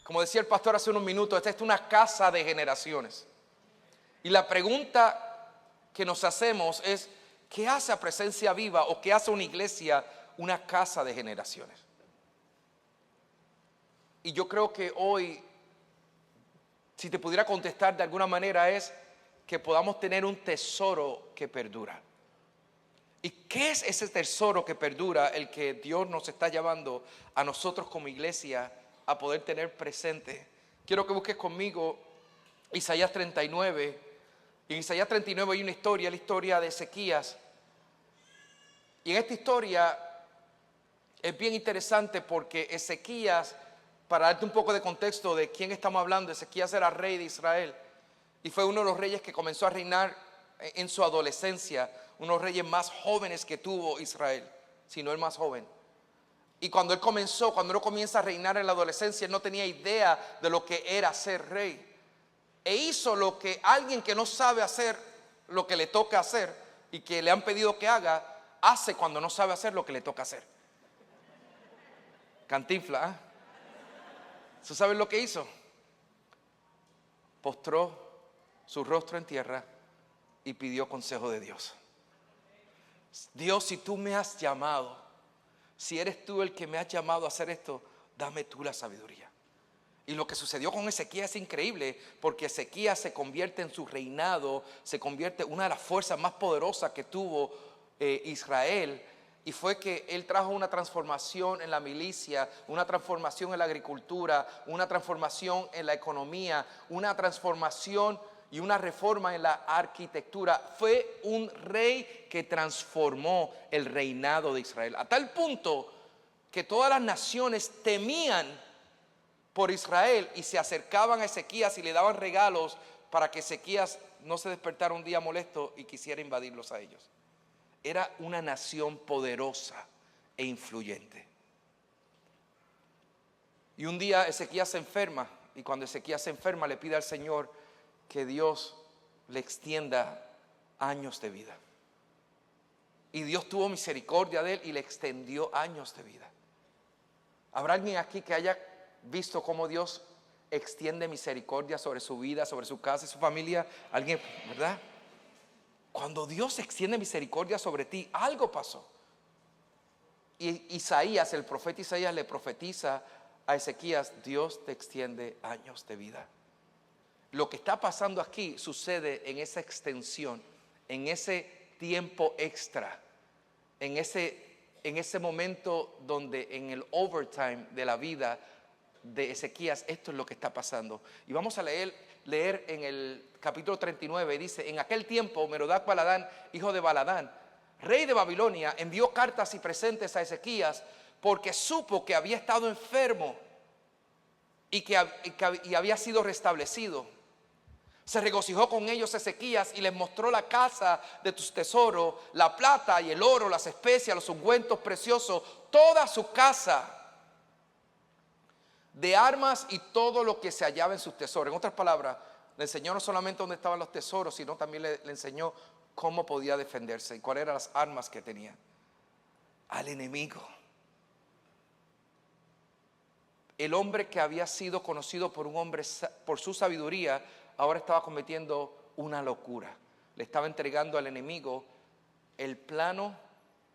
Como decía el pastor hace unos minutos, esta es una casa de generaciones. Y la pregunta que nos hacemos es, ¿qué hace a Presencia Viva o qué hace una iglesia una casa de generaciones? Y yo creo que hoy, si te pudiera contestar de alguna manera, es que podamos tener un tesoro que perdura. ¿Y qué es ese tesoro que perdura? El que Dios nos está llevando a nosotros como iglesia a poder tener presente. Quiero que busques conmigo Isaías 39. Y en Isaías 39 hay una historia, la historia de Ezequías. Y en esta historia es bien interesante porque Ezequías, para darte un poco de contexto de quién estamos hablando, Ezequías era rey de Israel y fue uno de los reyes que comenzó a reinar en su adolescencia, uno de los reyes más jóvenes que tuvo Israel, si no el más joven. Y cuando él comienza a reinar en la adolescencia, él no tenía idea de lo que era ser rey. E hizo lo que alguien que no sabe hacer lo que le toca hacer y que le han pedido que haga, hace cuando no sabe hacer lo que le toca hacer. Cantinflas, ¿eh? ¿Tú sabes lo que hizo? Postró su rostro en tierra y pidió consejo de Dios. Dios, si tú me has llamado, si eres tú el que me has llamado a hacer esto, dame tú la sabiduría. Y lo que sucedió con Ezequías es increíble, porque Ezequías se convierte en su reinado, se convierte en una de las fuerzas más poderosas que tuvo Israel. Y fue que él trajo una transformación en la milicia, una transformación en la agricultura, una transformación en la economía, una transformación y una reforma en la arquitectura. Fue un rey que transformó el reinado de Israel. A tal punto que todas las naciones temían por Israel y se acercaban a Ezequías y le daban regalos para que Ezequías no se despertara un día molesto y quisiera invadirlos a ellos. Era una nación poderosa e influyente. Y un día Ezequías se enferma, y cuando Ezequías se enferma le pide al Señor que Dios le extienda años de vida. Y Dios tuvo misericordia de él y le extendió años de vida. ¿Habrá alguien aquí que haya visto cómo Dios extiende misericordia sobre su vida, sobre su casa y su familia? ¿Alguien, verdad? Cuando Dios extiende misericordia sobre ti, algo pasó. Y Isaías, el profeta Isaías, le profetiza a Ezequías: Dios te extiende años de vida. Lo que está pasando aquí sucede en esa extensión, en ese tiempo extra, en ese momento donde en el overtime de la vida de Ezequías, esto es lo que está pasando. Y vamos a leer en el capítulo 39, dice: en aquel tiempo Merodach Baladán, hijo de Baladán, rey de Babilonia, envió cartas y presentes a Ezequías porque supo que había estado enfermo y había sido restablecido. Se regocijó con ellos Ezequías y les mostró la casa de tus tesoros, la plata y el oro, las especias, los ungüentos preciosos, toda su casa de armas y todo lo que se hallaba en sus tesoros. En otras palabras, le enseñó no solamente dónde estaban los tesoros, sino también le enseñó cómo podía defenderse y cuáles eran las armas que tenía. Al enemigo. El hombre que había sido conocido por un hombre por su sabiduría, ahora estaba cometiendo una locura. Le estaba entregando al enemigo el plano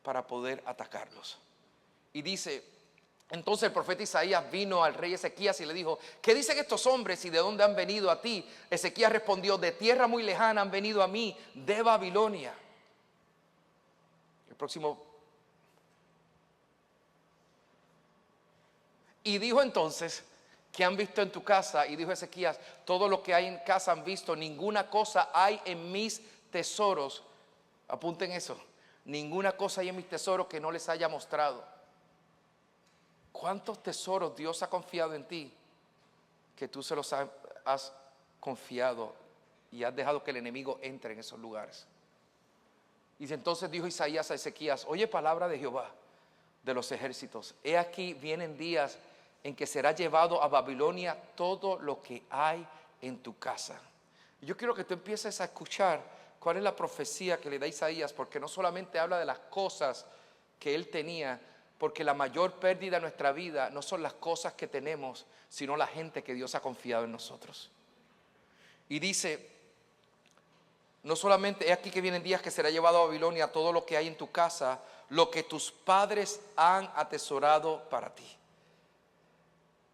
para poder atacarlos. Y dice: entonces el profeta Isaías vino al rey Ezequías y le dijo: ¿qué dicen estos hombres y de dónde han venido a ti? Ezequías respondió: de tierra muy lejana han venido a mí, de Babilonia. El próximo. Y dijo entonces: ¿qué han visto en tu casa? Y dijo Ezequías: todo lo que hay en casa han visto, ninguna cosa hay en mis tesoros. Apunten eso: ninguna cosa hay en mis tesoros que no les haya mostrado. ¿Cuántos tesoros Dios ha confiado en ti que tú se los has confiado y has dejado que el enemigo entre en esos lugares? Y entonces dijo Isaías a Ezequías: oye palabra de Jehová de los ejércitos, he aquí vienen días en que será llevado a Babilonia todo lo que hay en tu casa. Y yo quiero que tú empieces a escuchar cuál es la profecía que le da Isaías, porque no solamente habla de las cosas que él tenía, Porque la mayor pérdida de nuestra vida no son las cosas que tenemos, sino la gente que Dios ha confiado en nosotros. Y dice, no solamente, es aquí que vienen días que será llevado a Babilonia todo lo que hay en tu casa, lo que tus padres han atesorado para ti.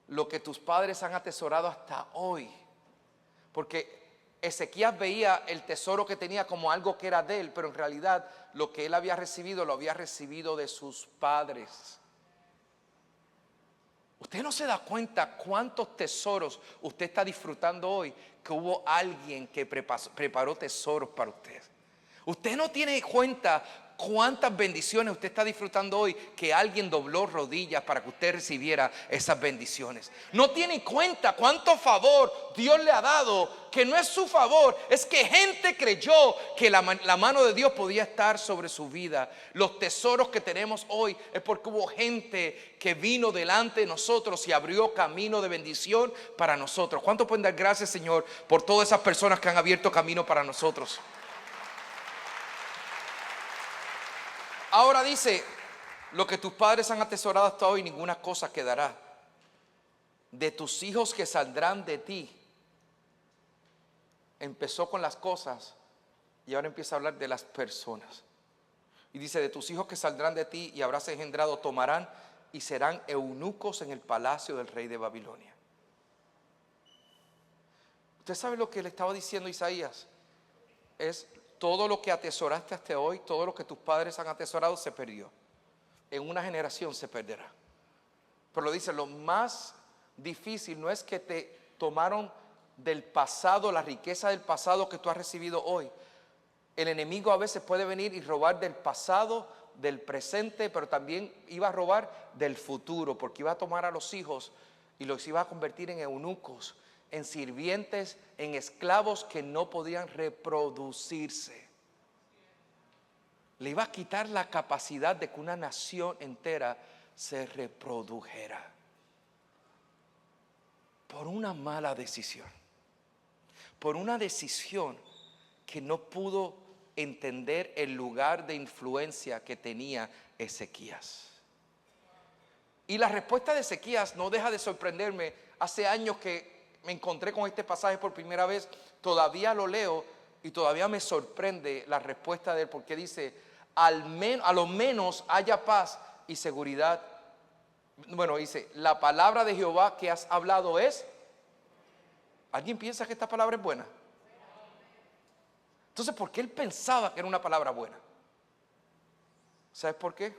Lo que tus padres han atesorado hasta hoy. Porque Ezequías veía el tesoro que tenía como algo que era de él, pero en realidad lo que él había recibido, lo había recibido de sus padres. Usted no se da cuenta cuántos tesoros usted está disfrutando hoy, que hubo alguien que preparó tesoros para usted. Usted no tiene cuenta cuántas bendiciones usted está disfrutando hoy, que alguien dobló rodillas para que usted recibiera esas bendiciones. No tiene cuenta cuánto favor Dios le ha dado, que no es su favor, es que gente creyó que la mano de Dios podía estar sobre su vida. Los tesoros que tenemos hoy es porque hubo gente que vino delante de nosotros y abrió camino de bendición para nosotros. ¿Cuánto pueden dar gracias, Señor, por todas esas personas que han abierto camino para nosotros? Ahora dice, lo que tus padres han atesorado hasta hoy, ninguna cosa quedará. De tus hijos que saldrán de ti. Empezó con las cosas y ahora empieza a hablar de las personas. Y dice, de tus hijos que saldrán de ti y habrás engendrado, tomarán y serán eunucos en el palacio del rey de Babilonia. ¿Usted sabe lo que le estaba diciendo Isaías? Es todo lo que atesoraste hasta hoy, todo lo que tus padres han atesorado se perdió. En una generación se perderá. Pero lo dice, lo más difícil no es que te tomaron del pasado, la riqueza del pasado que tú has recibido hoy. El enemigo a veces puede venir y robar del pasado, del presente, pero también iba a robar del futuro, porque iba a tomar a los hijos y los iba a convertir en eunucos, en sirvientes, en esclavos que no podían reproducirse. Le iba a quitar la capacidad de que una nación entera se reprodujera por una mala decisión, por una decisión que no pudo entender el lugar de influencia que tenía Ezequías. Y la respuesta de Ezequías no deja de sorprenderme. Hace años que me encontré con este pasaje por primera vez, todavía lo leo y todavía me sorprende la respuesta de él, porque dice, a lo menos haya paz y seguridad. Bueno, dice, la palabra de Jehová que has hablado es. ¿Alguien piensa que esta palabra es buena? Entonces, ¿por qué él pensaba que era una palabra buena? ¿Sabes por qué?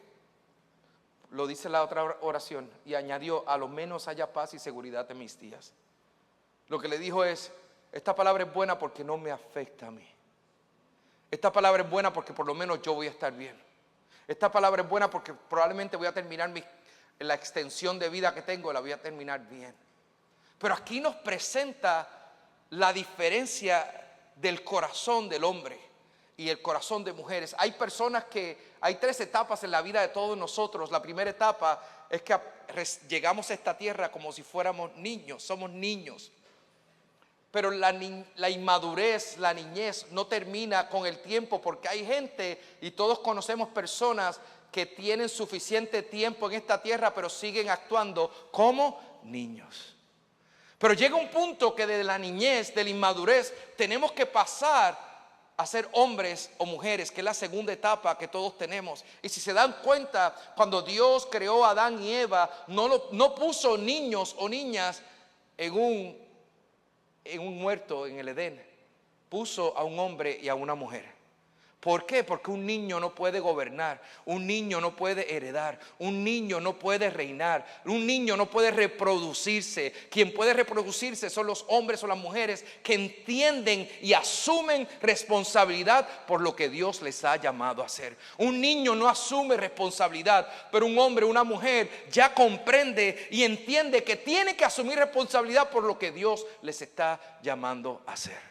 Lo dice la otra oración y añadió, a lo menos haya paz y seguridad en mis días. Lo que le dijo es, esta palabra es buena porque no me afecta a mí. Esta palabra es buena porque por lo menos yo voy a estar bien. Esta palabra es buena porque probablemente voy a terminar la extensión de vida que tengo, la voy a terminar bien. Pero aquí nos presenta la diferencia del corazón del hombre y el corazón de mujeres. Hay personas hay 3 etapas en la vida de todos nosotros. La primera etapa es que llegamos a esta tierra como si fuéramos niños, somos niños. Pero la inmadurez, la niñez no termina con el tiempo, porque hay gente, y todos conocemos personas que tienen suficiente tiempo en esta tierra, pero siguen actuando como niños. Pero llega un punto que de la niñez, de la inmadurez, tenemos que pasar a ser hombres o mujeres, que es la segunda etapa que todos tenemos. Y si se dan cuenta, cuando Dios creó a Adán y Eva, no puso niños o niñas en un huerto en el Edén. Puso a un hombre y a una mujer. ¿Por qué? Porque un niño no puede gobernar, un niño no puede heredar, un niño no puede reinar, un niño no puede reproducirse. Quien puede reproducirse son los hombres o las mujeres que entienden y asumen responsabilidad por lo que Dios les ha llamado a hacer. Un niño no asume responsabilidad, pero un hombre o una mujer ya comprende y entiende que tiene que asumir responsabilidad por lo que Dios les está llamando a hacer.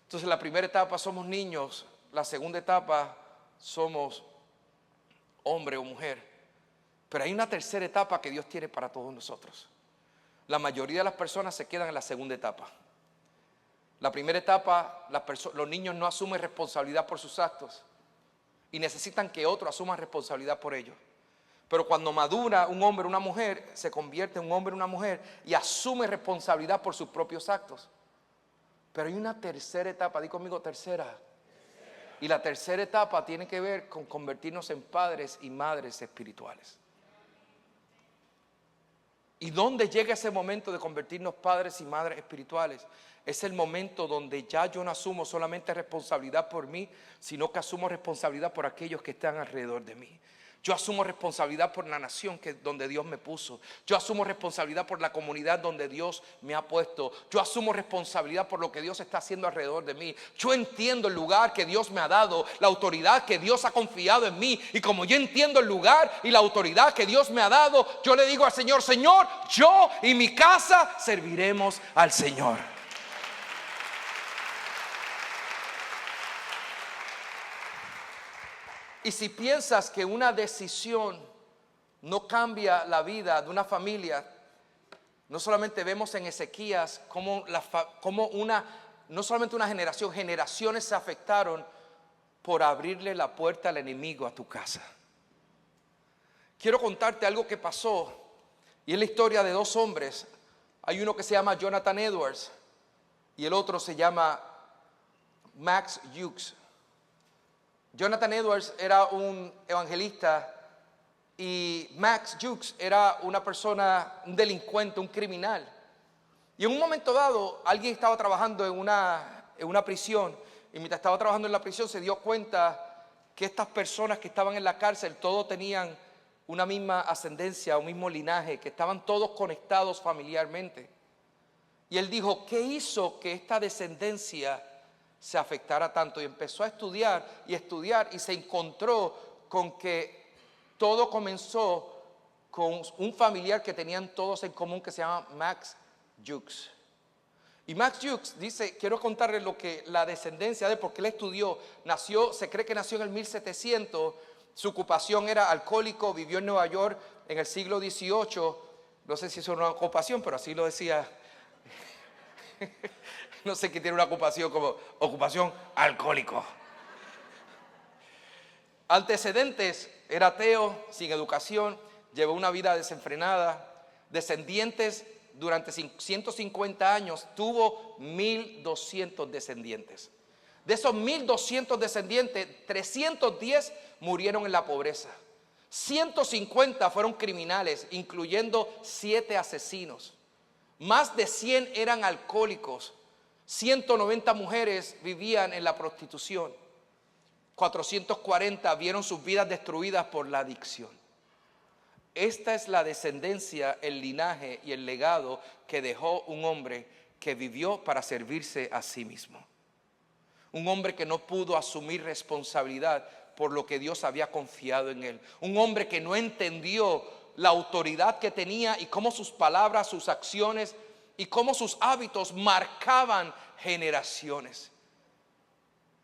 Entonces, la primera etapa somos niños, la segunda etapa somos hombre o mujer. Pero hay una tercera etapa que Dios tiene para todos nosotros. La mayoría de las personas se quedan en la segunda etapa. La primera etapa, los niños no asumen responsabilidad por sus actos. y necesitan que otro asuma responsabilidad por ellos. Pero cuando madura un hombre o una mujer, se convierte en un hombre o una mujer y asume responsabilidad por sus propios actos. Pero hay una tercera etapa, di conmigo tercera. Y la tercera etapa tiene que ver con convertirnos en padres y madres espirituales. ¿Y dónde llega ese momento de convertirnos padres y madres espirituales? Es el momento donde ya yo no asumo solamente responsabilidad por mí, sino que asumo responsabilidad por aquellos que están alrededor de mí. Yo asumo responsabilidad por la nación donde Dios me puso. Yo asumo responsabilidad por la comunidad donde Dios me ha puesto. Yo asumo responsabilidad por lo que Dios está haciendo alrededor de mí. Yo entiendo el lugar que Dios me ha dado, la autoridad que Dios ha confiado en mí. Y como yo entiendo el lugar y la autoridad que Dios me ha dado, yo le digo al Señor: Señor, yo y mi casa serviremos al Señor. Y si piensas que una decisión no cambia la vida de una familia, no solamente vemos en Ezequías como no solamente una generación, generaciones se afectaron por abrirle la puerta al enemigo a tu casa. Quiero contarte algo que pasó, y es la historia de dos hombres. Hay uno que se llama Jonathan Edwards y el otro se llama Max Hughes. Jonathan Edwards era un evangelista y Max Hughes era una persona, un delincuente, un criminal. Y en un momento dado, alguien estaba trabajando en una prisión, y mientras estaba trabajando en la prisión se dio cuenta que estas personas que estaban en la cárcel todos tenían una misma ascendencia, un mismo linaje, que estaban todos conectados familiarmente. Y él dijo: ¿qué hizo que esta descendencia se afectara tanto? Y empezó a estudiar y se encontró con que todo comenzó con un familiar que tenían todos en común, que se llama Max Hughes. Y Max Hughes dice, quiero contarles la descendencia de él, porque él estudió, se cree que nació en el 1700, su ocupación era alcohólico, vivió en Nueva York en el siglo XVIII, no sé si es una ocupación, pero así lo decía. No sé qué tiene una ocupación como ocupación alcohólico. Antecedentes: era ateo, sin educación, llevó una vida desenfrenada. Descendientes: durante 150 años tuvo 1,200 descendientes. De esos 1,200 descendientes, 310 murieron en la pobreza. 150 fueron criminales, incluyendo 7 asesinos. Más de 100 eran alcohólicos. 190 mujeres vivían en la prostitución. 440 vieron sus vidas destruidas por la adicción. Esta es la descendencia, el linaje y el legado que dejó un hombre que vivió para servirse a sí mismo. Un hombre que no pudo asumir responsabilidad por lo que Dios había confiado en él. Un hombre que no entendió la autoridad que tenía y cómo sus palabras, sus acciones y cómo sus hábitos marcaban generaciones.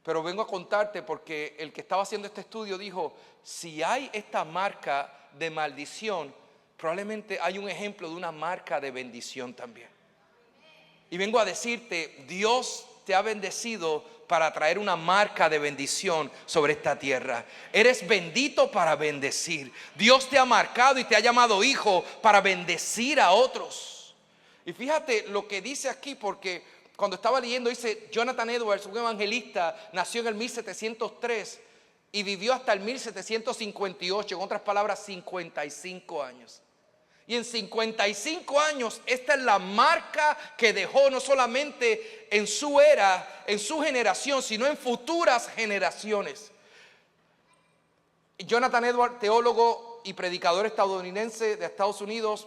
Pero vengo a contarte porque el que estaba haciendo este estudio dijo: si hay esta marca de maldición, probablemente hay un ejemplo de una marca de bendición también. Y vengo a decirte, Dios te ha bendecido para traer una marca de bendición sobre esta tierra. Eres bendito para bendecir. Dios te ha marcado y te ha llamado hijo para bendecir a otros. Y fíjate lo que dice aquí, porque cuando estaba leyendo dice: Jonathan Edwards, un evangelista, nació en el 1703 y vivió hasta el 1758, en otras palabras 55 años. Y en 55 años esta es la marca que dejó, no solamente en su era, en su generación, sino en futuras generaciones. Jonathan Edwards, teólogo y predicador estadounidense de Estados Unidos,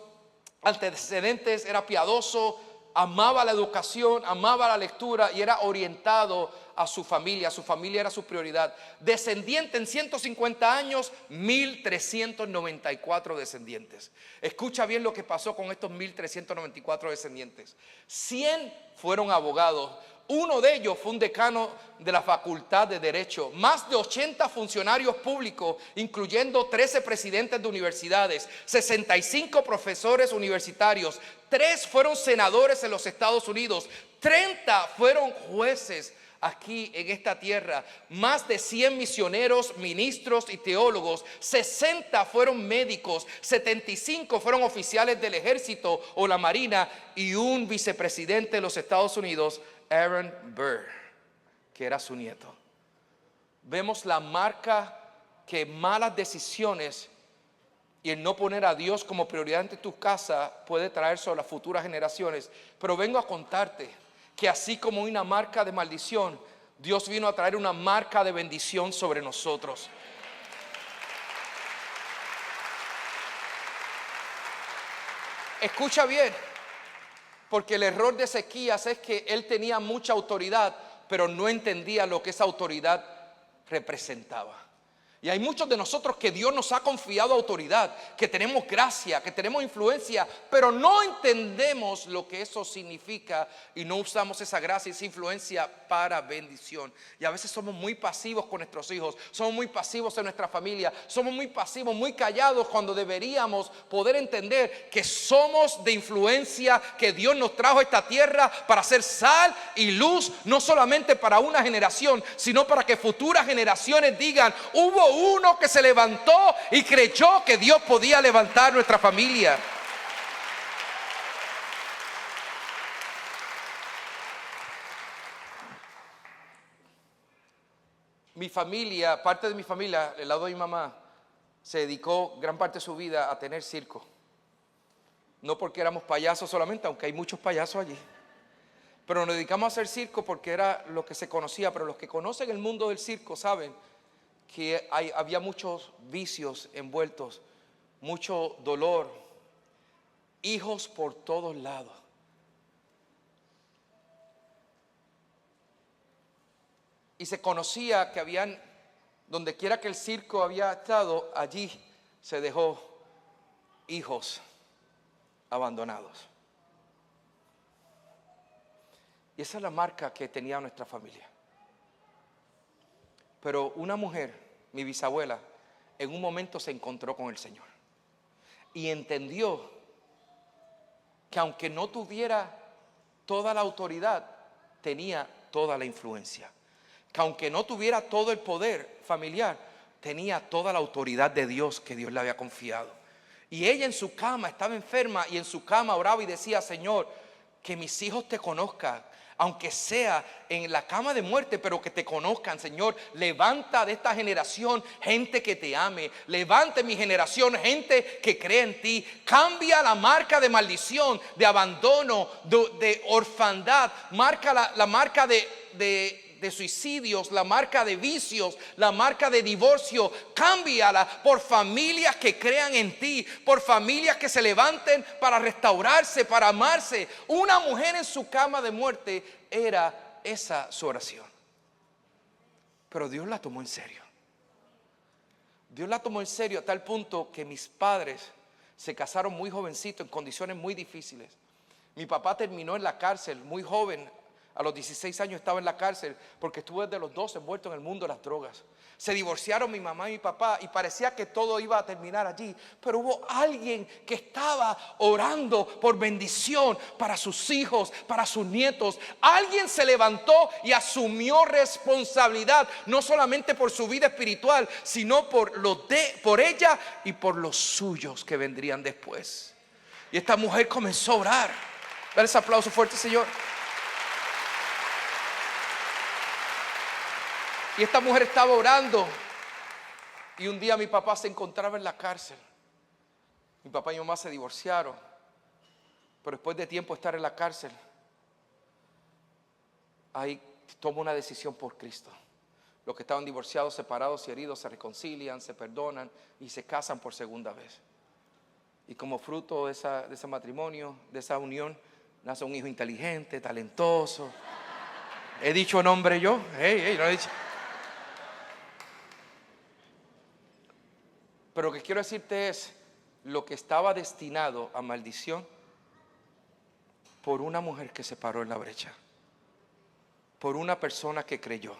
antecedentes: era piadoso, amaba la educación, amaba la lectura y era orientado a su familia. Su familia era su prioridad. Descendiente en 150 años, 1,394 descendientes. Escucha bien lo que pasó con estos 1,394 descendientes. 100 fueron abogados. Uno de ellos fue un decano de la Facultad de Derecho. Más de 80 funcionarios públicos, incluyendo 13 presidentes de universidades, 65 profesores universitarios, 3 fueron senadores en los Estados Unidos, 30 fueron jueces. aquí en esta tierra, más de 100 misioneros, ministros y teólogos, 60 fueron médicos, 75 fueron oficiales del ejército o la marina y un vicepresidente de los Estados Unidos, Aaron Burr, que era su nieto. Vemos la marca que malas decisiones y el no poner a Dios como prioridad en tu casa puede traer sobre las futuras generaciones. Pero vengo a contarte que así como una marca de maldición, Dios vino a traer una marca de bendición sobre nosotros. Escucha bien, porque el error de Ezequías es que él tenía mucha autoridad, pero no entendía lo que esa autoridad representaba. Y hay muchos de nosotros que Dios nos ha confiado autoridad, que tenemos gracia, que tenemos influencia, pero no entendemos lo que eso significa y no usamos esa gracia y esa influencia para bendición. Y a veces somos muy pasivos con nuestros hijos, somos muy pasivos en nuestra familia, somos muy pasivos, muy callados cuando deberíamos poder entender que somos de influencia, que Dios nos trajo a esta tierra para ser sal y luz, no solamente para una generación, sino para que futuras generaciones digan: hubo uno que se levantó y creyó que Dios podía levantar nuestra familia. Mi familia, parte de mi familia, el lado de mi mamá, se dedicó gran parte de su vida a tener circo. No porque éramos payasos solamente, aunque hay muchos payasos allí, pero nos dedicamos a hacer circo porque era lo que se conocía. Pero los que conocen el mundo del circo saben que había muchos vicios envueltos, mucho dolor, hijos por todos lados. Y se conocía que habían, donde quiera que el circo había estado, allí se dejó hijos abandonados. Y esa es la marca que tenía nuestra familia. Pero una mujer, mi bisabuela, en un momento se encontró con el Señor y entendió que aunque no tuviera toda la autoridad, tenía toda la influencia. Que aunque no tuviera todo el poder familiar, tenía toda la autoridad de Dios que Dios le había confiado. Y ella en su cama estaba enferma y en su cama oraba y decía: Señor, que mis hijos te conozcan, aunque sea en la cama de muerte, pero que te conozcan. Señor, levanta de esta generación gente que te ame. Levanta mi generación gente que cree en ti. Cambia la marca de maldición, de abandono, de orfandad. Marca la marca de suicidios, la marca de vicios, la marca de divorcio. Cámbiala por familias que crean en ti, por familias que se levanten para restaurarse, para amarse. Una mujer en su cama de muerte era esa su oración. Pero Dios la tomó en serio. Dios la tomó en serio a tal punto que mis padres se casaron muy jovencitos en condiciones muy difíciles. Mi papá terminó en la cárcel muy joven. A los 16 años estaba en la cárcel porque estuvo desde los 12 envuelto en el mundo de las drogas. Se divorciaron mi mamá y mi papá y parecía que todo iba a terminar allí. Pero hubo alguien que estaba orando por bendición para sus hijos, para sus nietos. Alguien se levantó y asumió responsabilidad, no solamente por su vida espiritual, sino por ella y por los suyos que vendrían después. Y esta mujer comenzó a orar. Dale ese aplauso fuerte, Señor. Y esta mujer estaba orando. Y un día mi papá se encontraba en la cárcel. Mi papá y mi mamá se divorciaron. Pero después de tiempo estar en la cárcel, ahí toma una decisión por Cristo. Los que estaban divorciados, separados y heridos se reconcilian, se perdonan y se casan por segunda vez. Y como fruto de ese matrimonio, de esa unión, nace un hijo inteligente, talentoso. ¿He dicho nombre yo? No he dicho. Pero lo que quiero decirte es, lo que estaba destinado a maldición, por una mujer que se paró en la brecha, por una persona que creyó.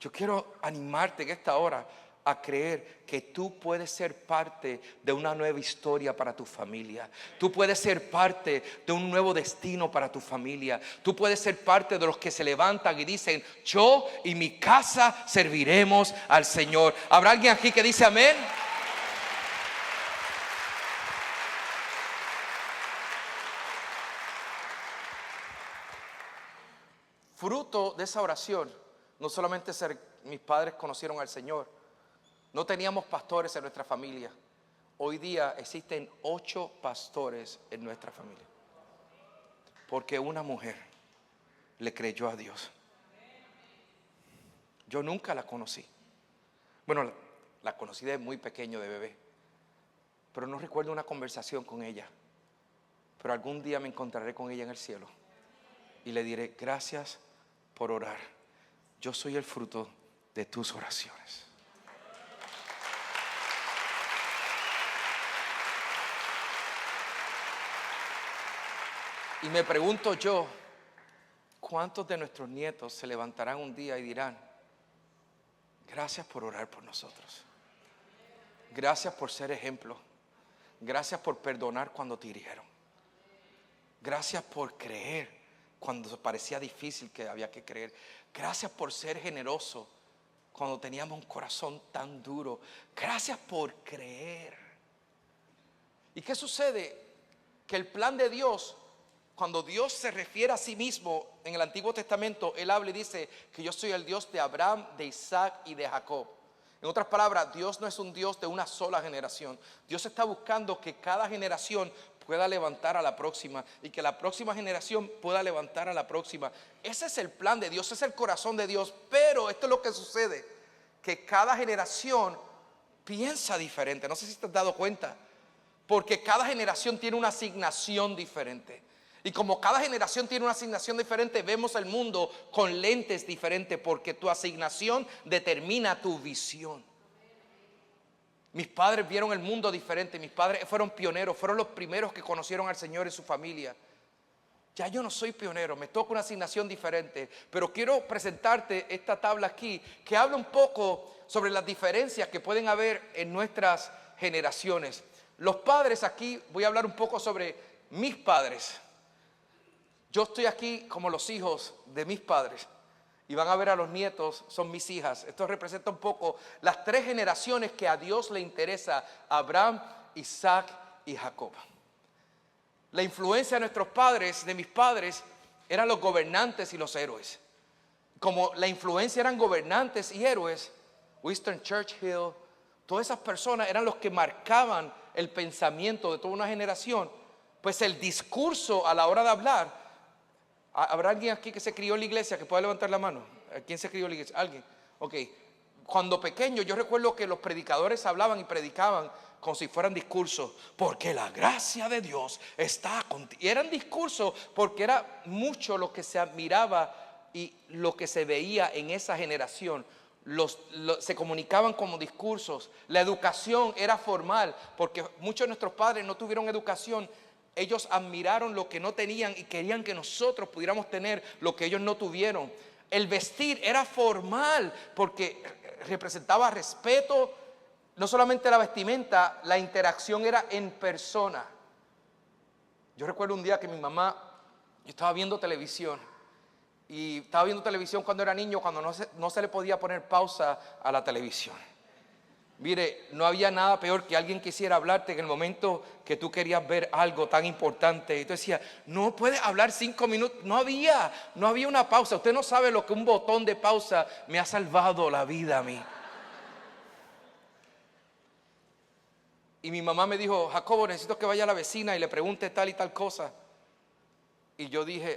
Yo quiero animarte en esta hora a creer que tú puedes ser parte de una nueva historia para tu familia. Tú puedes ser parte de un nuevo destino para tu familia. Tú puedes ser parte de los que se levantan y dicen: yo y mi casa serviremos al Señor. ¿Habrá alguien aquí que dice amén? Fruto de esa oración, no solamente mis padres conocieron al Señor, no teníamos pastores en nuestra familia. Hoy día existen 8 pastores en nuestra familia, porque una mujer le creyó a Dios. Yo nunca la conocí. Bueno, la conocí de muy pequeño, de bebé, pero no recuerdo una conversación con ella. Pero algún día me encontraré con ella en el cielo y le diré: gracias por orar. Yo soy el fruto de tus oraciones. Y me pregunto yo, ¿cuántos de nuestros nietos se levantarán un día y dirán: gracias por orar por nosotros, gracias por ser ejemplo, gracias por perdonar cuando te hirieron, gracias por creer cuando parecía difícil que había que creer, gracias por ser generoso cuando teníamos un corazón tan duro, gracias por creer? ¿Y qué sucede? Que el plan de Dios, cuando Dios se refiere a sí mismo en el Antiguo Testamento, Él habla y dice que yo soy el Dios de Abraham, de Isaac y de Jacob. En otras palabras, Dios no es un Dios de una sola generación. Dios está buscando que cada generación pueda levantar a la próxima y que la próxima generación pueda levantar a la próxima. Ese es el plan de Dios, ese es el corazón de Dios. Pero esto es lo que sucede, que cada generación piensa diferente. No sé si te has dado cuenta, porque cada generación tiene una asignación diferente. Y como cada generación tiene una asignación diferente, vemos el mundo con lentes diferentes, porque tu asignación determina tu visión. Mis padres vieron el mundo diferente. Mis padres fueron pioneros, fueron los primeros que conocieron al Señor en su familia. Ya yo no soy pionero, me toca una asignación diferente. Pero quiero presentarte esta tabla aquí, que habla un poco sobre las diferencias que pueden haber en nuestras generaciones. Los padres, aquí voy a hablar un poco sobre mis padres. Yo estoy aquí como los hijos de mis padres, y van a ver a los nietos, son mis hijas. Esto representa un poco las 3 generaciones que a Dios le interesa: Abraham, Isaac y Jacob. La influencia de nuestros padres, de mis padres, eran los gobernantes y los héroes. Como la influencia eran gobernantes y héroes, Winston Churchill, todas esas personas eran los que marcaban el pensamiento de toda una generación. Pues el discurso a la hora de hablar. ¿Habrá alguien aquí que se crió en la iglesia que pueda levantar la mano? ¿Quién se crió en la iglesia? ¿Alguien? Ok. Cuando pequeño yo recuerdo que los predicadores hablaban y predicaban como si fueran discursos, porque la gracia de Dios está contigo. Y eran discursos porque era mucho lo que se admiraba y lo que se veía en esa generación. Se comunicaban como discursos. La educación era formal, porque muchos de nuestros padres no tuvieron educación. Ellos admiraron lo que no tenían y querían que nosotros pudiéramos tener lo que ellos no tuvieron. El vestir era formal porque representaba respeto. No solamente la vestimenta, la interacción era en persona. Yo recuerdo un día que mi mamá, yo estaba viendo televisión. Y estaba viendo televisión cuando era niño, cuando no se le podía poner pausa a la televisión. Mire, no había nada peor que alguien quisiera hablarte en el momento que tú querías ver algo tan importante. Y tú decías: no puedes hablar 5 minutos. No había una pausa. Usted no sabe lo que un botón de pausa me ha salvado la vida a mí. Y mi mamá me dijo: Jacobo, necesito que vaya a la vecina y le pregunte tal y tal cosa. Y yo dije: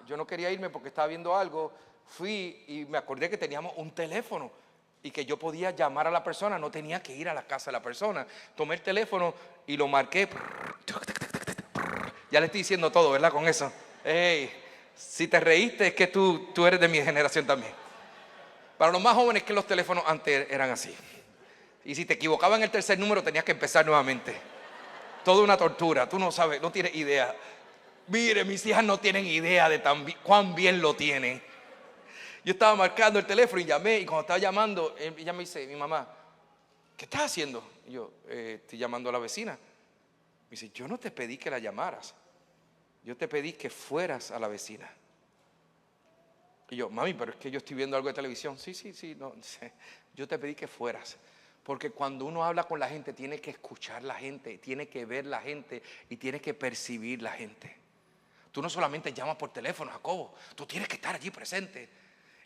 yo no quería irme porque estaba viendo algo. Fui y me acordé que teníamos un teléfono y que yo podía llamar a la persona, no tenía que ir a la casa de la persona. Tomé el teléfono y lo marqué. Ya le estoy diciendo todo, ¿verdad? Con eso. Hey, si te reíste es que tú eres de mi generación también. Para los más jóvenes, que los teléfonos antes eran así. Y si te equivocabas en el tercer número, tenías que empezar nuevamente. Toda una tortura, tú no sabes, no tienes idea. Mire, mis hijas no tienen idea de cuán bien lo tienen. Yo estaba marcando el teléfono y llamé, y cuando estaba llamando, ella me dice: mi mamá, ¿qué estás haciendo? Y yo, estoy llamando a la vecina. Me dice, yo no te pedí que la llamaras. Yo te pedí que fueras a la vecina. Y yo, mami, pero es que yo estoy viendo algo de televisión. Sí, no, yo te pedí que fueras. Porque cuando uno habla con la gente, tiene que escuchar la gente, tiene que ver la gente y tiene que percibir la gente. Tú no solamente llamas por teléfono, Jacobo, tú tienes que estar allí presente.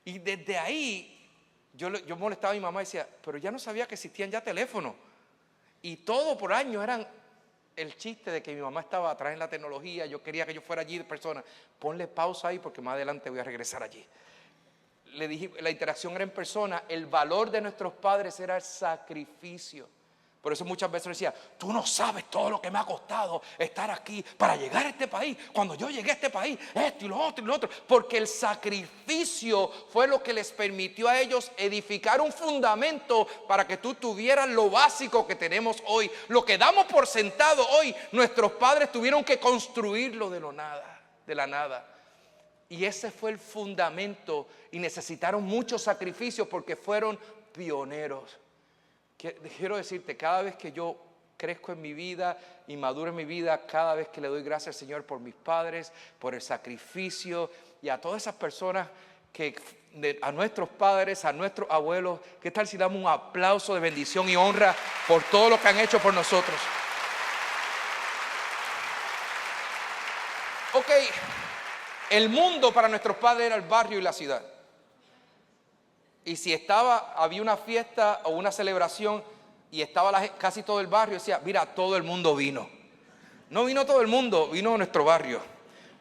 Y desde ahí, yo molestaba a mi mamá y decía, pero ya no sabía que existían ya teléfonos. Y todo por años eran el chiste de que mi mamá estaba atrás en la tecnología, yo quería que yo fuera allí de persona. Ponle pausa ahí porque más adelante voy a regresar allí. Le dije, la interacción era en persona. El valor de nuestros padres era el sacrificio. Por eso muchas veces decía, tú no sabes todo lo que me ha costado estar aquí para llegar a este país. Cuando yo llegué a este país, esto y lo otro. Porque el sacrificio fue lo que les permitió a ellos edificar un fundamento para que tú tuvieras lo básico que tenemos hoy. Lo que damos por sentado hoy, nuestros padres tuvieron que construirlo de la nada. Y ese fue el fundamento y necesitaron muchos sacrificios porque fueron pioneros. Quiero decirte, cada vez que yo crezco en mi vida y maduro en mi vida, cada vez que le doy gracias al Señor por mis padres, por el sacrificio y a todas esas personas a nuestros padres, a nuestros abuelos, ¿qué tal si damos un aplauso de bendición y honra por todo lo que han hecho por nosotros? Ok. El mundo para nuestros padres era el barrio y la ciudad. Y si había una fiesta o una celebración y estaba casi todo el barrio, decía, mira, todo el mundo vino. No vino todo el mundo, vino nuestro barrio.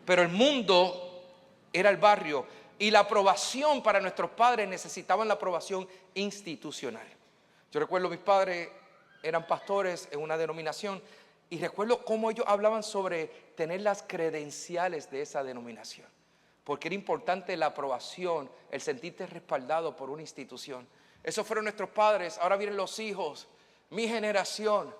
Pero el mundo era el barrio. Y la aprobación para nuestros padres necesitaban la aprobación institucional. Yo recuerdo mis padres eran pastores en una denominación. Y recuerdo cómo ellos hablaban sobre tener las credenciales de esa denominación. Porque era importante la aprobación, el sentirte respaldado por una institución. Esos fueron nuestros padres, ahora vienen los hijos, mi generación.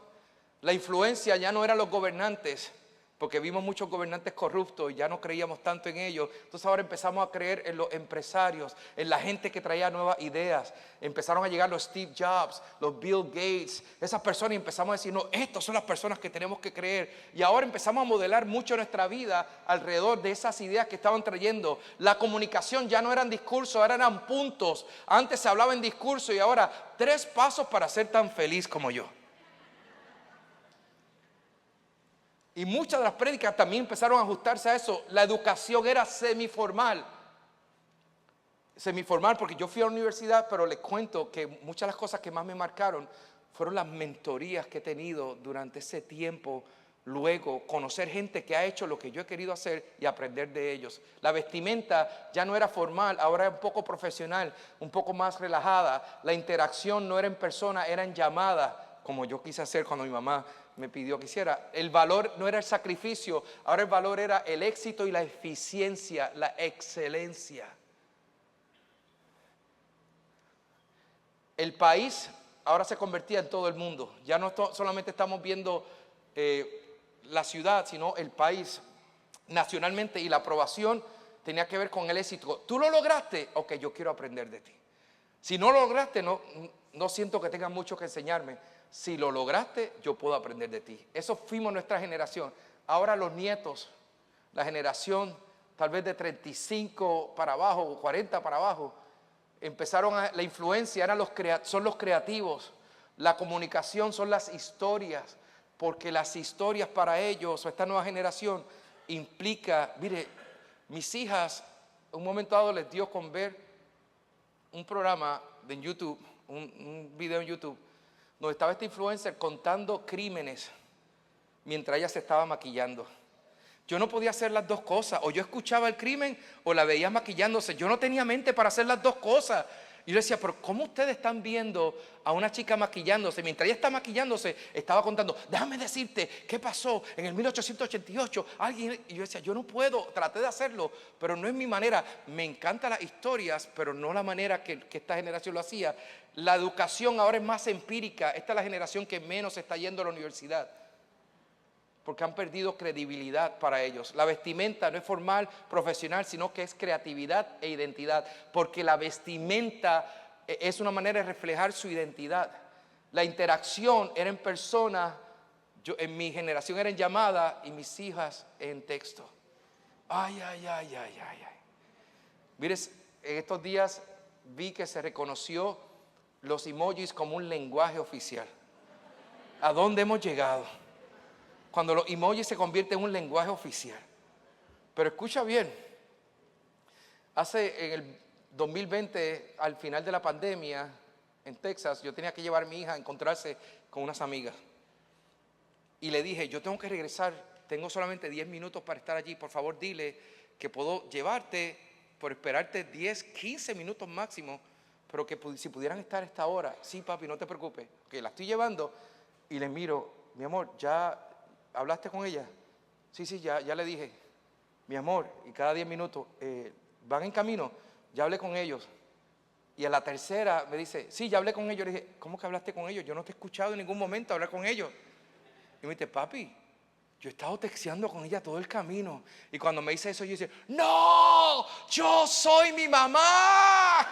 La influencia ya no eran los gobernantes, porque vimos muchos gobernantes corruptos y ya no creíamos tanto en ellos. Entonces ahora empezamos a creer en los empresarios, en la gente que traía nuevas ideas. Empezaron a llegar los Steve Jobs, los Bill Gates, esas personas, y empezamos a decir, no, estas son las personas que tenemos que creer. Y ahora empezamos a modelar mucho nuestra vida alrededor de esas ideas que estaban trayendo. La comunicación ya no eran discursos, ahora eran puntos. Antes se hablaba en discurso y ahora 3 pasos para ser tan feliz como yo. Y muchas de las prédicas también empezaron a ajustarse a eso. La educación era semiformal. Semiformal porque yo fui a la universidad, pero les cuento que muchas de las cosas que más me marcaron fueron las mentorías que he tenido durante ese tiempo. Luego, conocer gente que ha hecho lo que yo he querido hacer y aprender de ellos. La vestimenta ya no era formal, ahora era un poco profesional, un poco más relajada. La interacción no era en persona, era en llamada, como yo quise hacer cuando mi mamá me pidió que hiciera. El valor no era el sacrificio, ahora el valor era el éxito y la eficiencia, la excelencia. El país ahora se convertía en todo el mundo. Ya no solamente estamos viendo la ciudad, sino el país nacionalmente, y la aprobación tenía que ver con el éxito. ¿Tú lo lograste? Ok, yo quiero aprender de ti. Si no lo lograste, no siento que tengas mucho que enseñarme. Si lo lograste, yo puedo aprender de ti. Eso fuimos nuestra generación. Ahora los nietos, la generación tal vez de 35 para abajo o 40 para abajo, la influencia son los creativos. La comunicación son las historias, porque las historias para ellos o esta nueva generación implica, mire, mis hijas, un momento dado les dio con ver un programa en YouTube, un video en YouTube, donde estaba esta influencer contando crímenes mientras ella se estaba maquillando. Yo no podía hacer las dos cosas, o yo escuchaba el crimen o la veía maquillándose. Yo no tenía mente para hacer las dos cosas. Y yo decía, pero ¿cómo ustedes están viendo a una chica maquillándose? Mientras ella está maquillándose, estaba contando, déjame decirte qué pasó en el 1888. Y yo decía, yo no puedo, traté de hacerlo, pero no es mi manera. Me encantan las historias, pero no la manera que esta generación lo hacía. La educación ahora es más empírica. Esta es la generación que menos está yendo a la universidad, porque han perdido credibilidad para ellos. La vestimenta no es formal, profesional, sino que es creatividad e identidad, porque la vestimenta es una manera de reflejar su identidad. La interacción era en persona. En mi generación era en llamada y mis hijas en texto. Ay. Mires, en estos días vi que se reconoció los emojis como un lenguaje oficial. ¿A dónde hemos llegado? Cuando los emojis se convierten en un lenguaje oficial. Pero escucha bien, en el 2020, al final de la pandemia, en Texas, yo tenía que llevar a mi hija a encontrarse con unas amigas. Y le dije, yo tengo que regresar, tengo solamente 10 minutos para estar allí, por favor dile que puedo llevarte, por esperarte 10, 15 minutos máximo, pero que si pudieran estar a esta hora. Sí, papi, no te preocupes, que la estoy llevando. Y le miro, mi amor, ¿ya hablaste con ella? Sí, ya le dije, mi amor, y cada 10 minutos, ¿van en camino? Ya hablé con ellos. Y a la tercera me dice, sí, ya hablé con ellos. Le dije, ¿cómo que hablaste con ellos? Yo no te he escuchado en ningún momento hablar con ellos. Y me dice, papi, yo he estado texteando con ella todo el camino. Y cuando me dice eso, yo dice, ¡no! ¡Yo soy mi mamá!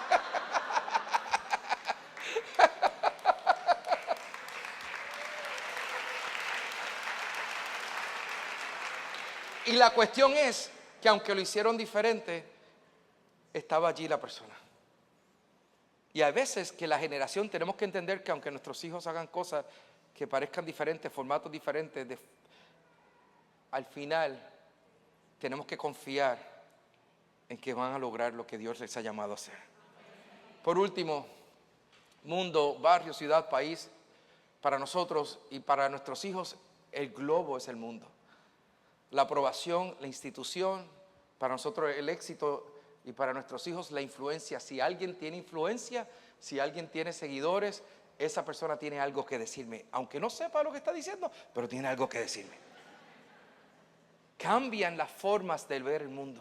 Y la cuestión es que aunque lo hicieron diferente, estaba allí la persona. Y a veces que la generación tenemos que entender que aunque nuestros hijos hagan cosas que parezcan diferentes, formatos diferentes, al final tenemos que confiar en que van a lograr lo que Dios les ha llamado a hacer. Por último, mundo, barrio, ciudad, país, para nosotros y para nuestros hijos, el globo es el mundo. La aprobación, la institución, para nosotros el éxito y para nuestros hijos la influencia. Si alguien tiene influencia, si alguien tiene seguidores, esa persona tiene algo que decirme, aunque no sepa lo que está diciendo, pero tiene algo que decirme. Cambian las formas de ver el mundo.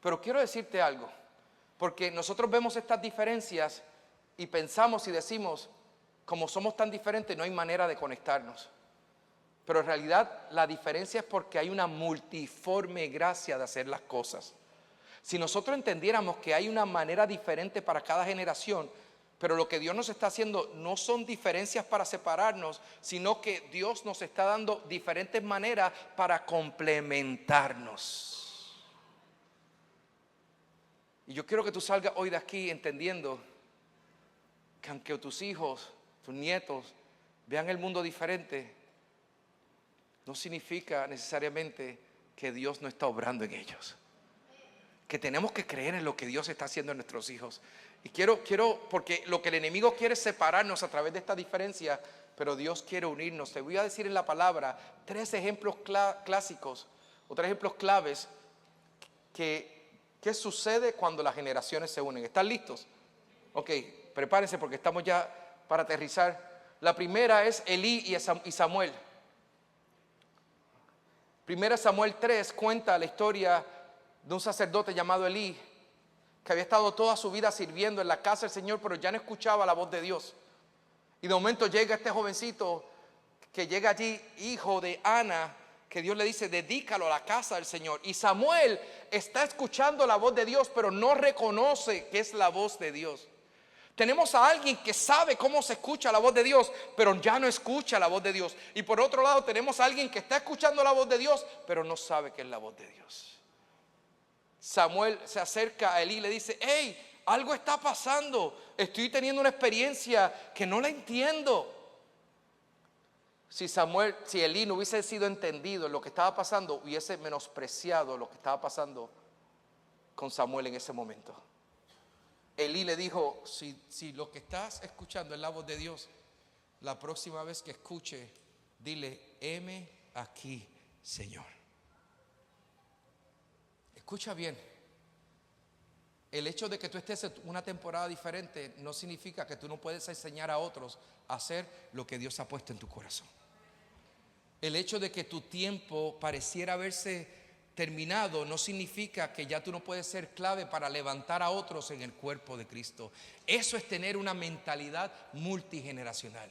Pero quiero decirte algo, porque nosotros vemos estas diferencias y pensamos y decimos, como somos tan diferentes, no hay manera de conectarnos. Pero en realidad la diferencia es porque hay una multiforme gracia de hacer las cosas. Si nosotros entendiéramos que hay una manera diferente para cada generación, pero lo que Dios nos está haciendo no son diferencias para separarnos, sino que Dios nos está dando diferentes maneras para complementarnos. Y yo quiero que tú salgas hoy de aquí entendiendo que aunque tus hijos, tus nietos vean el mundo diferente, no significa necesariamente que Dios no está obrando en ellos. Que tenemos que creer en lo que Dios está haciendo en nuestros hijos. Y quiero, porque lo que el enemigo quiere es separarnos a través de esta diferencia, pero Dios quiere unirnos. Te voy a decir en la palabra 3 ejemplos clásicos, o 3 ejemplos claves, ¿qué sucede cuando las generaciones se unen? ¿Están listos? Ok, prepárense porque estamos ya para aterrizar. La primera es Elí y Samuel. 1 Samuel 3 cuenta la historia de un sacerdote llamado Elí, que había estado toda su vida sirviendo en la casa del Señor, pero ya no escuchaba la voz de Dios. Y de momento llega este jovencito que llega allí, hijo de Ana, que Dios le dice, dedícalo a la casa del Señor. Y Samuel está escuchando la voz de Dios, pero no reconoce que es la voz de Dios. Tenemos a alguien que sabe cómo se escucha la voz de Dios, pero ya no escucha la voz de Dios. Y por otro lado tenemos a alguien que está escuchando la voz de Dios, pero no sabe que es la voz de Dios. Samuel se acerca a Elí y le dice, hey, algo está pasando, estoy teniendo una experiencia que no la entiendo. Si Elí no hubiese sido entendido en lo que estaba pasando, hubiese menospreciado lo que estaba pasando con Samuel en ese momento. Elí le dijo, si lo que estás escuchando es la voz de Dios, la próxima vez que escuche, dile, heme aquí, Señor. Escucha bien, el hecho de que tú estés en una temporada diferente no significa que tú no puedes enseñar a otros a hacer lo que Dios ha puesto en tu corazón. El hecho de que tu tiempo pareciera haberse terminado no significa que ya tú no puedes ser clave para levantar a otros en el cuerpo de Cristo. Eso es tener una mentalidad multigeneracional.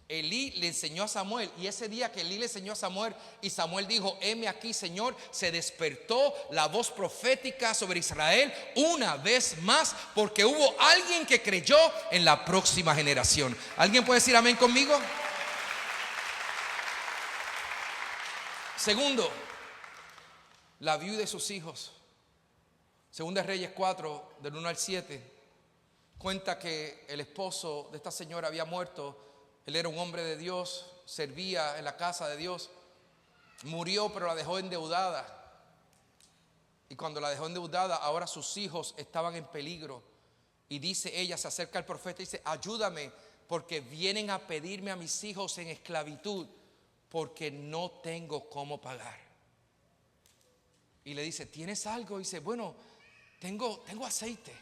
Elí le enseñó a Samuel, y ese día que Elí le enseñó a Samuel y Samuel dijo: heme aquí, Señor, se despertó la voz profética sobre Israel una vez más, porque hubo alguien que creyó en la próxima generación. ¿Alguien puede decir amén conmigo? Segundo, la viuda y sus hijos. Segunda Reyes 4, del 1 al 7, cuenta que el esposo de esta señora había muerto. Él era un hombre de Dios, servía en la casa de Dios. Murió, pero la dejó endeudada. Y cuando la dejó endeudada, ahora sus hijos estaban en peligro. Y dice ella, se acerca al profeta y dice: ayúdame, porque vienen a pedirme a mis hijos en esclavitud, porque no tengo cómo pagar. Y le dice: ¿tienes algo? Y dice: bueno, tengo aceite.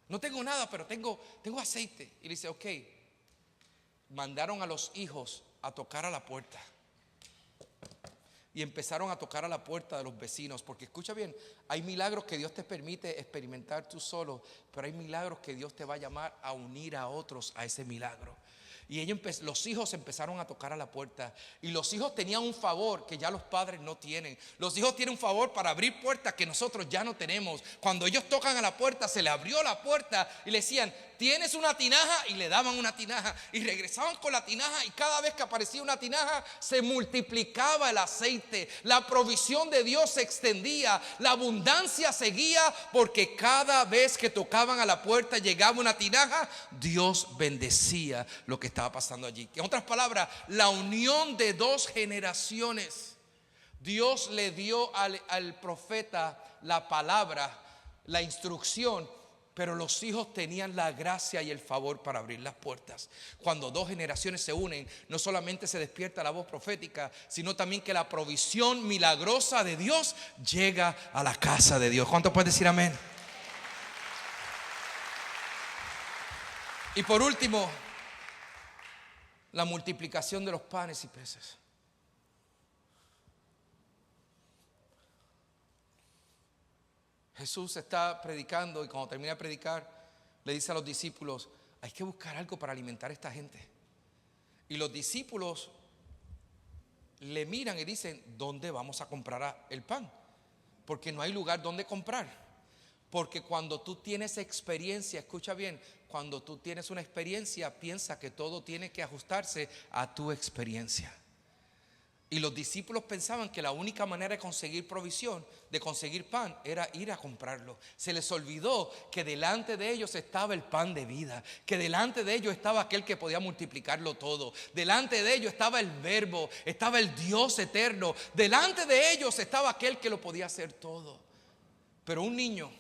No tengo nada, pero tengo aceite. Y le dice: ok. Mandaron a los hijos a tocar a la puerta. Y empezaron a tocar a la puerta de los vecinos. Porque escucha bien, hay milagros que Dios te permite experimentar tú solo, pero hay milagros que Dios te va a llamar a unir a otros a ese milagro. Y los hijos empezaron a tocar a la puerta. Y los hijos tenían un favor que ya los padres no tienen. Los hijos tienen un favor para abrir puertas que nosotros ya no tenemos. Cuando ellos tocan a la puerta, se le abrió la puerta y le decían: ¿tienes una tinaja? Y le daban una tinaja. Y regresaban con la tinaja, y cada vez que aparecía una tinaja se multiplicaba el aceite. La provisión de Dios se extendía. La abundancia seguía, porque cada vez que tocaban a la puerta, llegaba una tinaja, Dios bendecía lo que estaba pasando allí. En otras palabras, la unión de dos generaciones. Dios le dio al profeta la palabra, la instrucción, pero los hijos tenían la gracia y el favor para abrir las puertas. Cuando dos generaciones se unen, no solamente se despierta la voz profética, sino también que la provisión milagrosa de Dios llega a la casa de Dios. ¿Cuántos pueden decir amén? Y por último, la multiplicación de los panes y peces. Jesús está predicando, y cuando termina de predicar, le dice a los discípulos: hay que buscar algo para alimentar a esta gente. Y los discípulos le miran y dicen: ¿dónde vamos a comprar el pan? Porque no hay lugar donde comprar. Porque cuando tú tienes experiencia, escucha bien, cuando tú tienes una experiencia, piensa que todo tiene que ajustarse a tu experiencia. Y los discípulos pensaban que la única manera de conseguir provisión, de conseguir pan, era ir a comprarlo. Se les olvidó que delante de ellos estaba el pan de vida, que delante de ellos estaba aquel que podía multiplicarlo todo. Delante de ellos estaba el Verbo, estaba el Dios eterno. Delante de ellos estaba aquel que lo podía hacer todo. Pero un niño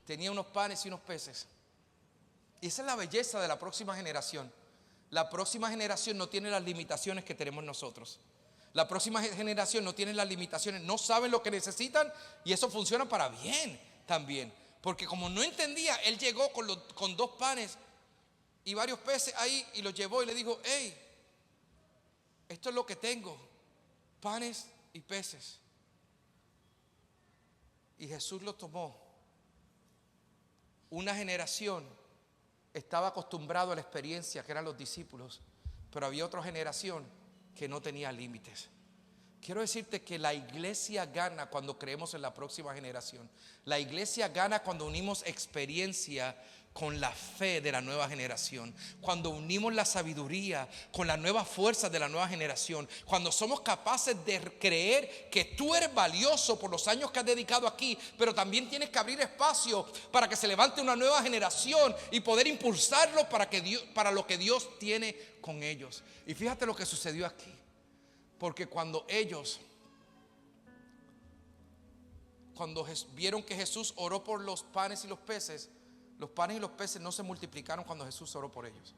tenía unos panes y unos peces. Y esa es la belleza de la próxima generación. La próxima generación no tiene las limitaciones que tenemos nosotros. La próxima generación no tiene las limitaciones, no saben lo que necesitan, y eso funciona para bien también. Porque como no entendía, él llegó con 2 panes y varios peces ahí, y los llevó y le dijo: hey, esto es lo que tengo, panes y peces. Y Jesús lo tomó. Una generación estaba acostumbrado a la experiencia que eran los discípulos, pero había otra generación que no tenía límites. Quiero decirte que la iglesia gana cuando creemos en la próxima generación. La iglesia gana cuando unimos experiencia con la fe de la nueva generación, cuando unimos la sabiduría con la nueva fuerza de la nueva generación, cuando somos capaces de creer que tú eres valioso por los años que has dedicado aquí, pero también tienes que abrir espacio para que se levante una nueva generación y poder impulsarlo para lo que Dios tiene con ellos. Y fíjate lo que sucedió aquí, porque cuando vieron que Jesús oró por los panes y los peces no se multiplicaron cuando Jesús oró por ellos.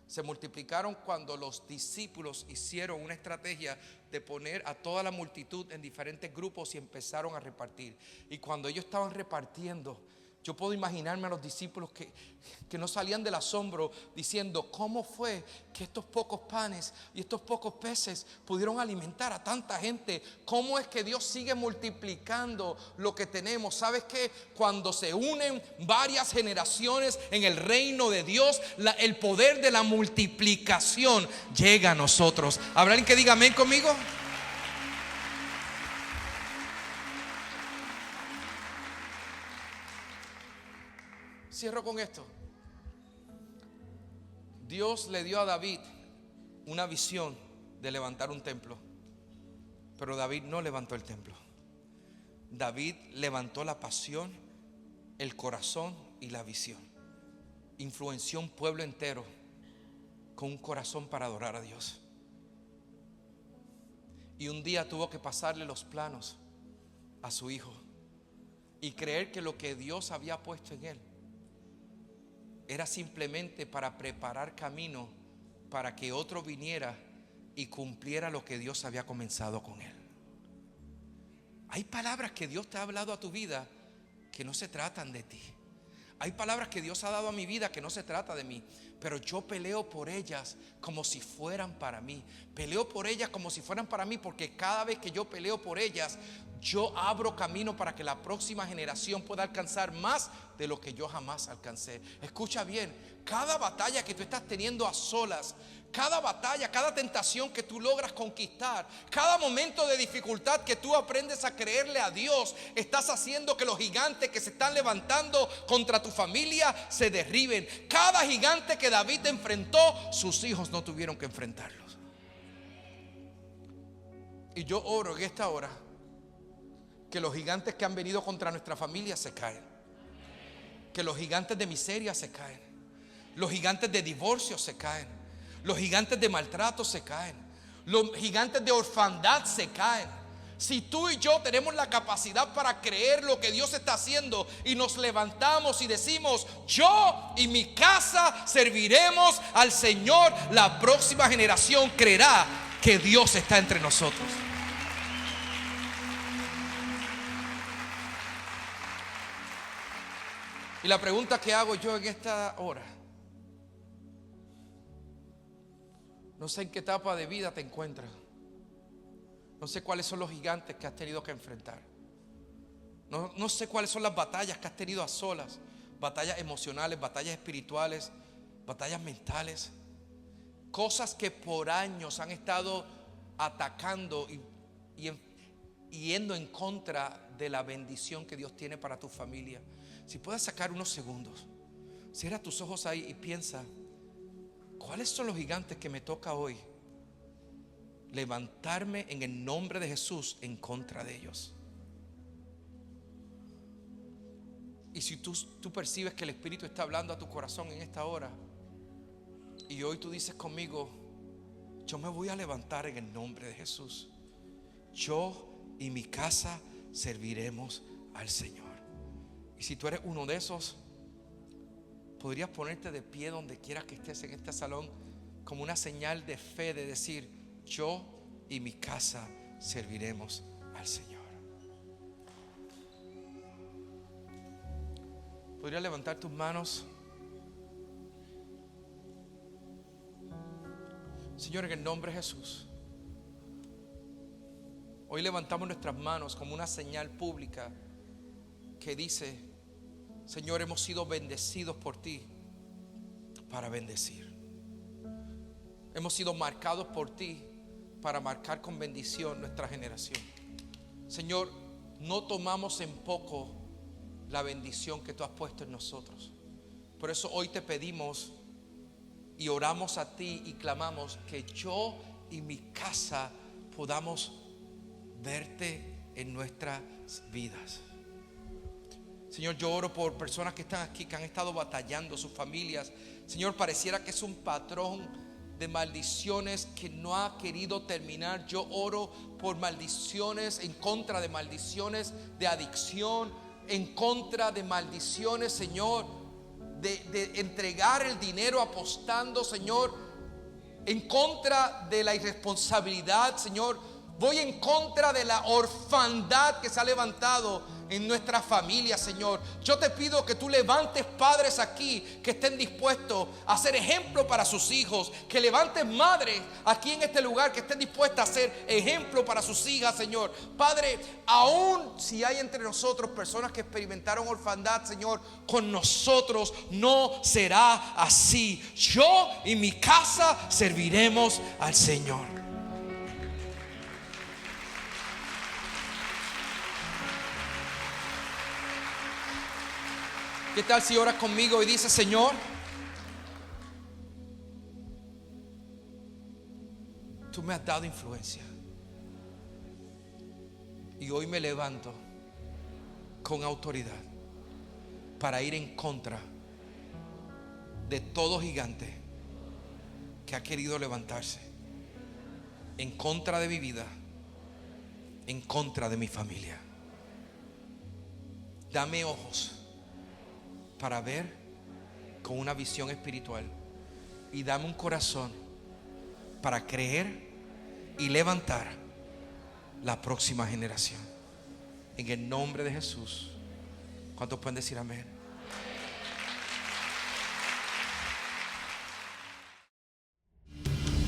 Se multiplicaron cuando los discípulos hicieron una estrategia de poner a toda la multitud en diferentes grupos y empezaron a repartir. Y cuando ellos estaban repartiendo, Yo puedo imaginarme a los discípulos que no salían del asombro diciendo: ¿cómo fue que estos pocos panes y estos pocos peces pudieron alimentar a tanta gente? ¿Cómo es que Dios sigue multiplicando lo que tenemos? ¿Sabes qué? Cuando se unen varias generaciones en el reino de Dios, el poder de la multiplicación llega a nosotros. ¿Habrá alguien que diga amén conmigo? Cierro con esto. Dios le dio a David una visión de levantar un templo, pero David no levantó el templo. David levantó la pasión, el corazón y la visión. Influenció un pueblo entero con un corazón para adorar a Dios. Y un día tuvo que pasarle los planos a su hijo y creer que lo que Dios había puesto en él era simplemente para preparar camino para que otro viniera y cumpliera lo que Dios había comenzado con él. Hay palabras que Dios te ha hablado a tu vida que no se tratan de ti. Hay palabras que Dios ha dado a mi vida que no se trata de mí, pero yo peleo por ellas como si fueran para mí. Peleo por ellas como si fueran para mí, porque cada vez que yo peleo por ellas, yo abro camino para que la próxima generación pueda alcanzar más de lo que yo jamás alcancé. Escucha bien, cada batalla que tú estás teniendo a solas, cada batalla, cada tentación que tú logras conquistar, cada momento de dificultad que tú aprendes a creerle a Dios, estás haciendo que los gigantes que se están levantando contra tu familia se derriben. Cada gigante que David enfrentó, sus hijos no tuvieron que enfrentarlos. Y yo oro en esta hora que los gigantes que han venido contra nuestra familia se caen, que los gigantes de miseria se caen, los gigantes de divorcio se caen, los gigantes de maltrato se caen, los gigantes de orfandad se caen. Si tú y yo tenemos la capacidad para creer lo que Dios está haciendo y nos levantamos y decimos: yo y mi casa serviremos al Señor, la próxima generación creerá que Dios está entre nosotros. Y la pregunta que hago yo en esta hora: no sé en qué etapa de vida te encuentras, no sé cuáles son los gigantes que has tenido que enfrentar, no sé cuáles son las batallas que has tenido a solas, batallas emocionales, batallas espirituales, batallas mentales, cosas que por años han estado atacando y yendo en contra de la bendición que Dios tiene para tu familia. Si puedes sacar unos segundos, cierra tus ojos ahí y piensa: ¿cuáles son los gigantes que me toca hoy levantarme en el nombre de Jesús en contra de ellos? Y si tú percibes que el Espíritu está hablando a tu corazón en esta hora, y hoy tú dices conmigo: yo me voy a levantar en el nombre de Jesús, yo y mi casa serviremos al Señor. Y si tú eres uno de esos, podrías ponerte de pie donde quieras que estés en este salón, como una señal de fe, de decir: yo y mi casa serviremos al Señor. ¿Podrías levantar tus manos? Señor, en el nombre de Jesús, hoy levantamos nuestras manos como una señal pública que dice: Señor, hemos sido bendecidos por ti para bendecir. Hemos sido marcados por ti para marcar con bendición nuestra generación. Señor, no tomamos en poco la bendición que tú has puesto en nosotros. Por eso hoy te pedimos y oramos a ti y clamamos que yo y mi casa podamos verte en nuestras vidas. Señor, yo oro por personas que están aquí, que han estado batallando, sus familias. Señor, pareciera que es un patrón de maldiciones que no ha querido terminar. Yo oro por maldiciones, en contra de maldiciones de adicción, en contra de maldiciones, Señor, de entregar el dinero apostando, Señor, en contra de la irresponsabilidad, Señor. Voy en contra de la orfandad que se ha levantado en nuestra familia, Señor. Yo te pido que tú levantes padres aquí que estén dispuestos a ser ejemplo para sus hijos. Que levantes madres aquí en este lugar que estén dispuestas a ser ejemplo para sus hijas, Señor. Padre, aún si hay entre nosotros personas que experimentaron orfandad, Señor, con nosotros no será así. Yo y mi casa serviremos al Señor. ¿Qué tal si oras conmigo y dices: Señor, tú me has dado influencia y hoy me levanto con autoridad para ir en contra de todo gigante que ha querido levantarse en contra de mi vida, en contra de mi familia. Dame ojos para ver con una visión espiritual y dame un corazón para creer y levantar la próxima generación. En el nombre de Jesús. ¿Cuántos pueden decir amén?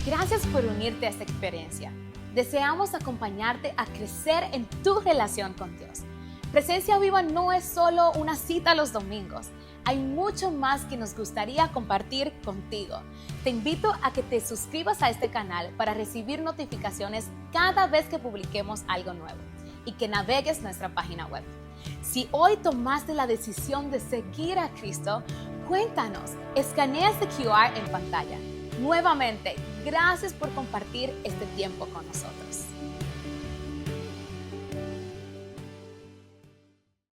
Gracias por unirte a esta experiencia. Deseamos acompañarte a crecer en tu relación con Dios. Presencia Viva no es solo una cita los domingos. Hay mucho más que nos gustaría compartir contigo. Te invito a que te suscribas a este canal para recibir notificaciones cada vez que publiquemos algo nuevo y que navegues nuestra página web. Si hoy tomaste la decisión de seguir a Cristo, cuéntanos, escanea este QR en pantalla. Nuevamente, gracias por compartir este tiempo con nosotros.